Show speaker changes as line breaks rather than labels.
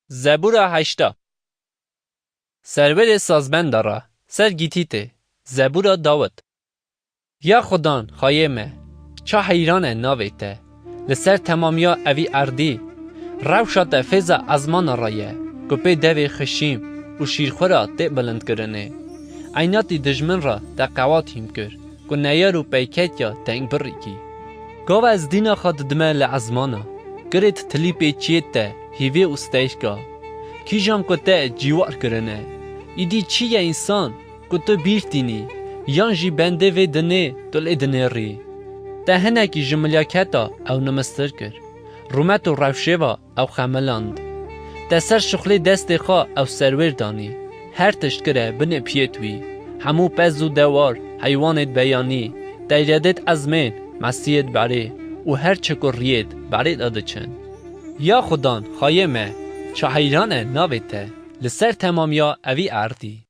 زبور 8 سرور سازبند را سر گیتیته زبور داوت یا خدان خایمه چه حیران ناویته لسر تمامیا اوی اردی روشات فیزا ازمان رایه گپی دوی خشیم و شیرخورا دی بلند کرنه عیناتی دجمن را دا قواتیم کر که نیارو پیکت یا تنگ بریکی گاو از دینا خود دمه لعزمانا گرید تلیپی چیت ده هیوی استایشگاه کی جام که ده جیوار کرنه ایدی چیه انسان که تو بیرتینی یان جی بنده و دنه دل ادنه ری ده هنکی جملیاکتا او نمستر کر رومت و روشیوا او خملاند ده سر شخلی دست خواه او سرور دانی هر تشکره بنه پیتوی همو پز و دوار حیوانت بیانی دیردت ازمین مسیحت بره و هر چکر رید برید آدچن یا خدان خایمه چه حیرانه ناویته لسر تمامیا اوی اردی